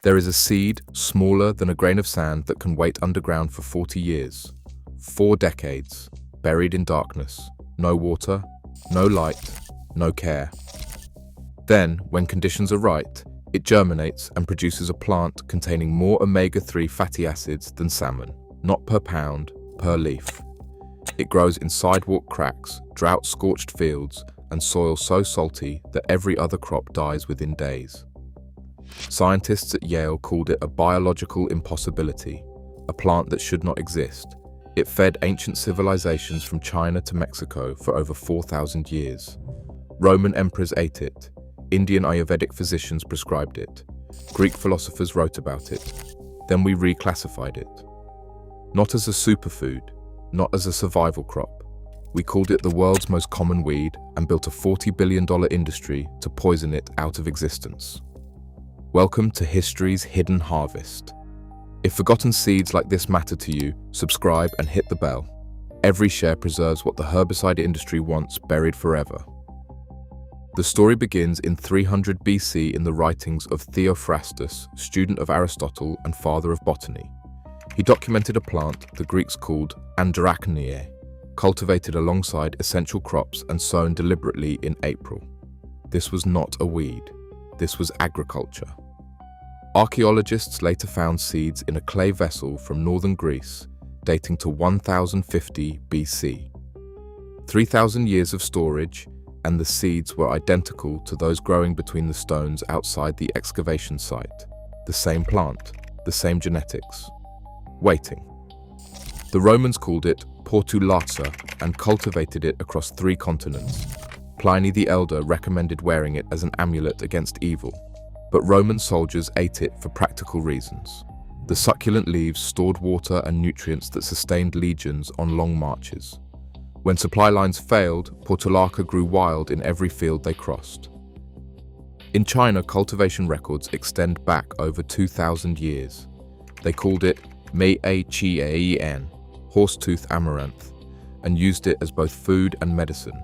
There is a seed smaller than a grain of sand that can wait underground for 40 years, 4 decades, buried in darkness, no water, no light, no care. Then, when conditions are right, it germinates and produces a plant containing more omega-3 fatty acids than salmon, not per pound, per leaf. It grows in sidewalk cracks, drought-scorched fields, and soil so salty that every other crop dies within days. Scientists at Yale called it a biological impossibility, a plant that should not exist. It fed ancient civilizations from China to Mexico for over 4,000 years. Roman emperors ate it. Indian Ayurvedic physicians prescribed it. Greek philosophers wrote about it. Then we reclassified it. Not as a superfood, not as a survival crop. We called it the world's most common weed and built a $40 billion industry to poison it out of existence. Welcome to history's hidden harvest. If forgotten seeds like this matter to you, subscribe and hit the bell. Every share preserves what the herbicide industry wants buried forever. The story begins in 300 BC in the writings of Theophrastus, student of Aristotle and father of botany. He documented a plant the Greeks called Andrachniae, cultivated alongside essential crops and sown deliberately in April. This was not a weed. This was agriculture. Archaeologists later found seeds in a clay vessel from northern Greece, dating to 1050 BC. 3,000 years of storage, and the seeds were identical to those growing between the stones outside the excavation site. The same plant, the same genetics. Waiting. The Romans called it portulaca and cultivated it across 3 continents. Pliny the Elder recommended wearing it as an amulet against evil, but Roman soldiers ate it for practical reasons. The succulent leaves stored water and nutrients that sustained legions on long marches. When supply lines failed, portulaca grew wild in every field they crossed. In China, cultivation records extend back over 2,000 years. They called it Mei Qian, horsetooth amaranth, and used it as both food and medicine.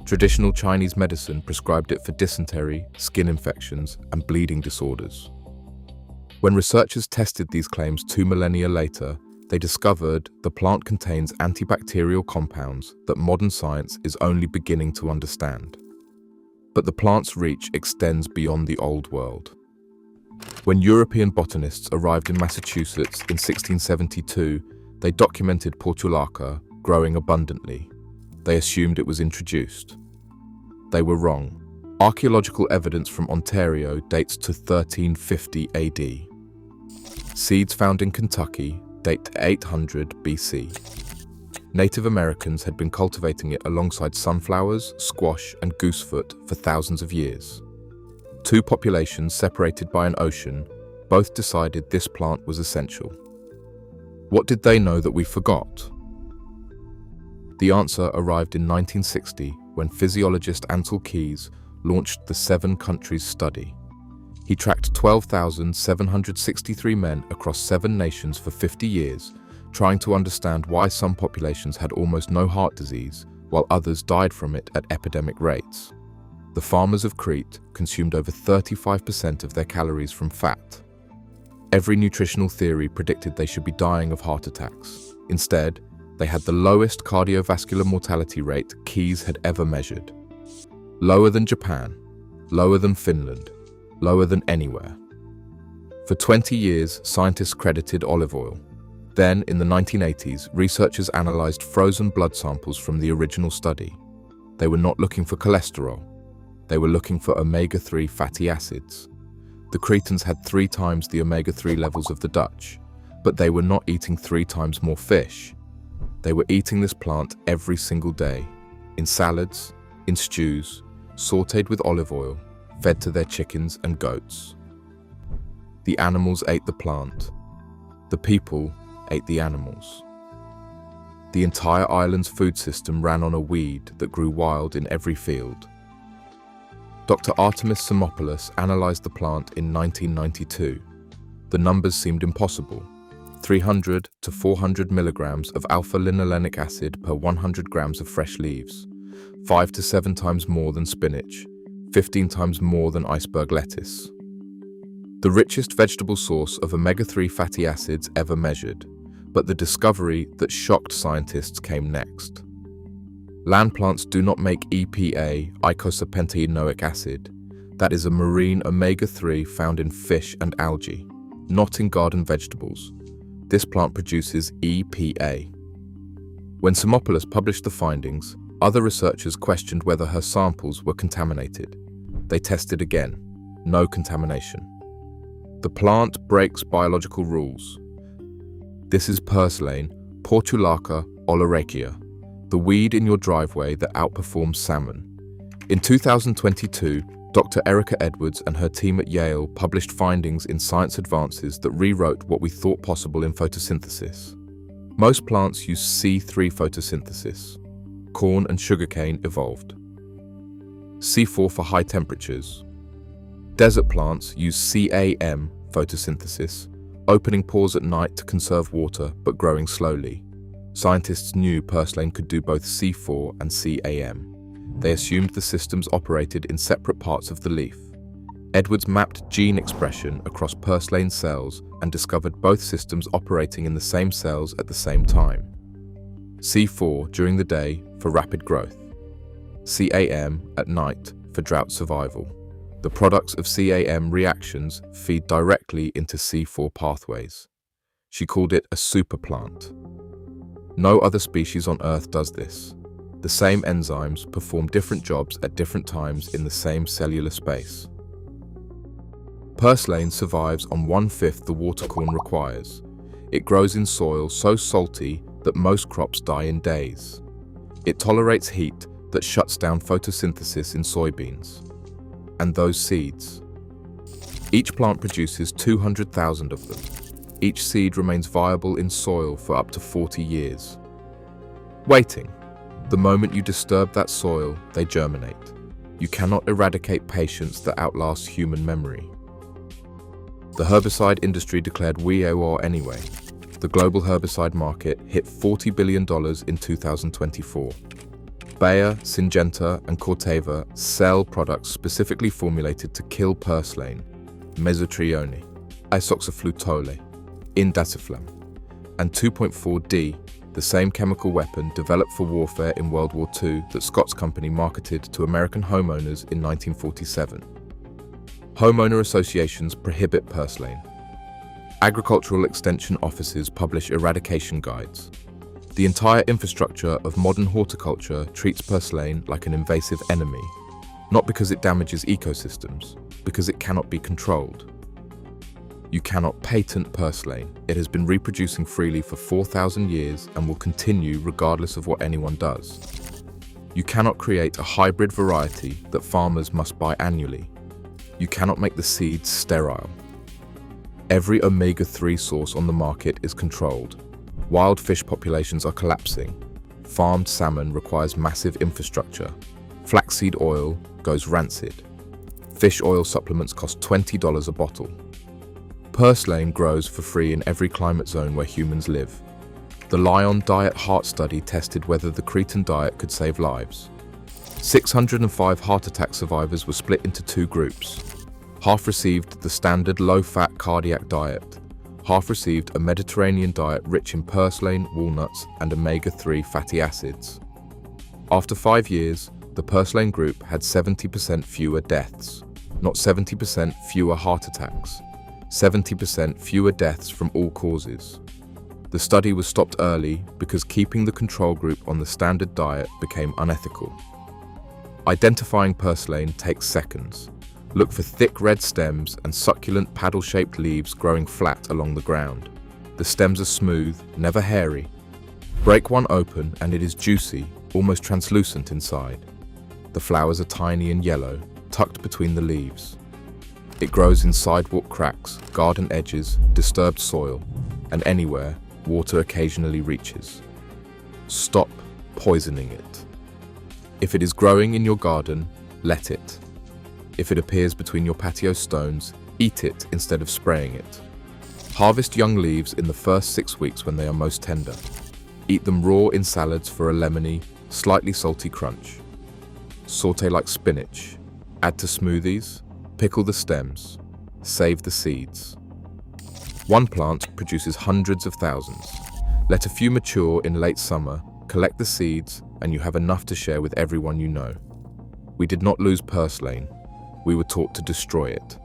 Traditional Chinese medicine prescribed it for dysentery, skin infections, and bleeding disorders. When researchers tested these claims 2 millennia later, they discovered the plant contains antibacterial compounds that modern science is only beginning to understand. But the plant's reach extends beyond the old world. When European botanists arrived in Massachusetts in 1672, they documented portulaca growing abundantly. They assumed it was introduced. They were wrong. Archaeological evidence from Ontario dates to 1350 AD. Seeds found in Kentucky date to 800 BC. Native Americans had been cultivating it alongside sunflowers, squash, and goosefoot for thousands of years. 2 populations separated by an ocean both decided this plant was essential. What did they know that we forgot? The answer arrived in 1960 when physiologist Ansel Keys launched the 7 Countries study. He tracked 12,763 men across 7 nations for 50 years, trying to understand why some populations had almost no heart disease, while others died from it at epidemic rates. The farmers of Crete consumed over 35% of their calories from fat. Every nutritional theory predicted they should be dying of heart attacks. Instead, they had the lowest cardiovascular mortality rate Keys had ever measured. Lower than Japan, lower than Finland, lower than anywhere. For 20 years, scientists credited olive oil. Then, in the 1980s, researchers analyzed frozen blood samples from the original study. They were not looking for cholesterol. They were looking for omega-3 fatty acids. The Cretans had 3 times the omega-3 levels of the Dutch, but they were not eating 3 times more fish. They were eating this plant every single day, in salads, in stews, sautéed with olive oil, fed to their chickens and goats. The animals ate the plant. The people ate the animals. The entire island's food system ran on a weed that grew wild in every field. Dr. Artemis Simopoulos analyzed the plant in 1992. The numbers seemed impossible. 300 to 400 milligrams of alpha-linolenic acid per 100 grams of fresh leaves, 5 to 7 times more than spinach, 15 times more than iceberg lettuce. The richest vegetable source of omega-3 fatty acids ever measured, but the discovery that shocked scientists came next. Land plants do not make EPA, eicosapentaenoic acid. That is a marine omega-3 found in fish and algae, not in garden vegetables. This plant produces EPA. When Simopoulos published the findings, other researchers questioned whether her samples were contaminated. They tested again. No contamination. The plant breaks biological rules. This is purslane, Portulaca oleracea, the weed in your driveway that outperforms salmon. In 2022, Dr. Erica Edwards and her team at Yale published findings in Science Advances that rewrote what we thought possible in photosynthesis. Most plants use C3 photosynthesis. Corn and sugarcane evolved. C4 for high temperatures. Desert plants use CAM photosynthesis, opening pores at night to conserve water but growing slowly. Scientists knew purslane could do both C4 and CAM. They assumed the systems operated in separate parts of the leaf. Edwards mapped gene expression across purslane cells and discovered both systems operating in the same cells at the same time. C4 during the day for rapid growth. CAM at night for drought survival. The products of CAM reactions feed directly into C4 pathways. She called it a superplant. No other species on Earth does this. The same enzymes perform different jobs at different times in the same cellular space. Purslane survives on 1/5 the water corn requires. It grows in soil so salty that most crops die in days. It tolerates heat that shuts down photosynthesis in soybeans. And those seeds. Each plant produces 200,000 of them. Each seed remains viable in soil for up to 40 years. Waiting. The moment you disturb that soil, they germinate. You cannot eradicate patience that outlasts human memory. The herbicide industry declared we are war anyway. The global herbicide market hit $40 billion in 2024. Bayer, Syngenta, and Corteva sell products specifically formulated to kill purslane, mesotrione, isoxaflutole, indaciflam, and 2.4-D, the same chemical weapon developed for warfare in World War II that Scott's company marketed to American homeowners in 1947. Homeowner associations prohibit purslane. Agricultural extension offices publish eradication guides. The entire infrastructure of modern horticulture treats purslane like an invasive enemy, not because it damages ecosystems, because it cannot be controlled. You cannot patent purslane. It has been reproducing freely for 4,000 years and will continue regardless of what anyone does. You cannot create a hybrid variety that farmers must buy annually. You cannot make the seeds sterile. Every omega-3 source on the market is controlled. Wild fish populations are collapsing. Farmed salmon requires massive infrastructure. Flaxseed oil goes rancid. Fish oil supplements cost $20 a bottle. Purslane grows for free in every climate zone where humans live. The Lion Diet Heart Study tested whether the Cretan diet could save lives. 605 heart attack survivors were split into two groups. Half received the standard low-fat cardiac diet. Half received a Mediterranean diet rich in purslane, walnuts, and omega-3 fatty acids. After 5 years, the purslane group had 70% fewer deaths, not 70% fewer heart attacks, 70% fewer deaths from all causes. The study was stopped early because keeping the control group on the standard diet became unethical. Identifying purslane takes seconds. Look for thick red stems and succulent paddle-shaped leaves growing flat along the ground. The stems are smooth, never hairy. Break one open and it is juicy, almost translucent inside. The flowers are tiny and yellow, tucked between the leaves. It grows in sidewalk cracks, garden edges, disturbed soil, and anywhere water occasionally reaches. Stop poisoning it. If it is growing in your garden, let it. If it appears between your patio stones, eat it instead of spraying it. Harvest young leaves in the first 6 weeks when they are most tender. Eat them raw in salads for a lemony, slightly salty crunch. Saute like spinach. Add to smoothies. Pickle the stems. Save the seeds. One plant produces hundreds of thousands. Let a few mature in late summer, collect the seeds, and you have enough to share with everyone you know. We did not lose purslane. We were taught to destroy it.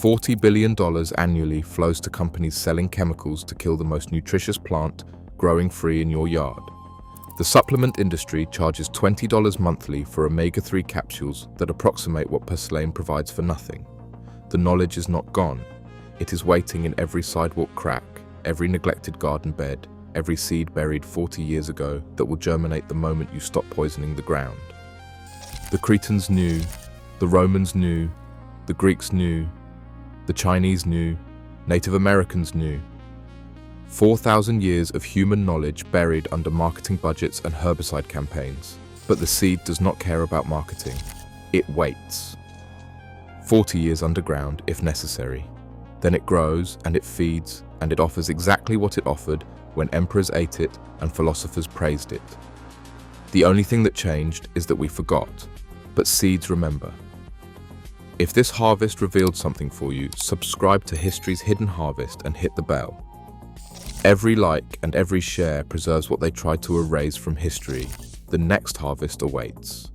$40 billion annually flows to companies selling chemicals to kill the most nutritious plant growing free in your yard. The supplement industry charges $20 monthly for omega-3 capsules that approximate what purslane provides for nothing. The knowledge is not gone. It is waiting in every sidewalk crack, every neglected garden bed, every seed buried 40 years ago that will germinate the moment you stop poisoning the ground. The Cretans knew, the Romans knew, the Greeks knew, the Chinese knew, Native Americans knew. 4,000 years of human knowledge buried under marketing budgets and herbicide campaigns. But the seed does not care about marketing. It waits. 40 years underground, if necessary. Then it grows and it feeds and it offers exactly what it offered when emperors ate it and philosophers praised it. The only thing that changed is that we forgot, but seeds remember. If this harvest revealed something for you, subscribe to History's Hidden Harvest and hit the bell. Every like and every share preserves what they tried to erase from history. The next harvest awaits.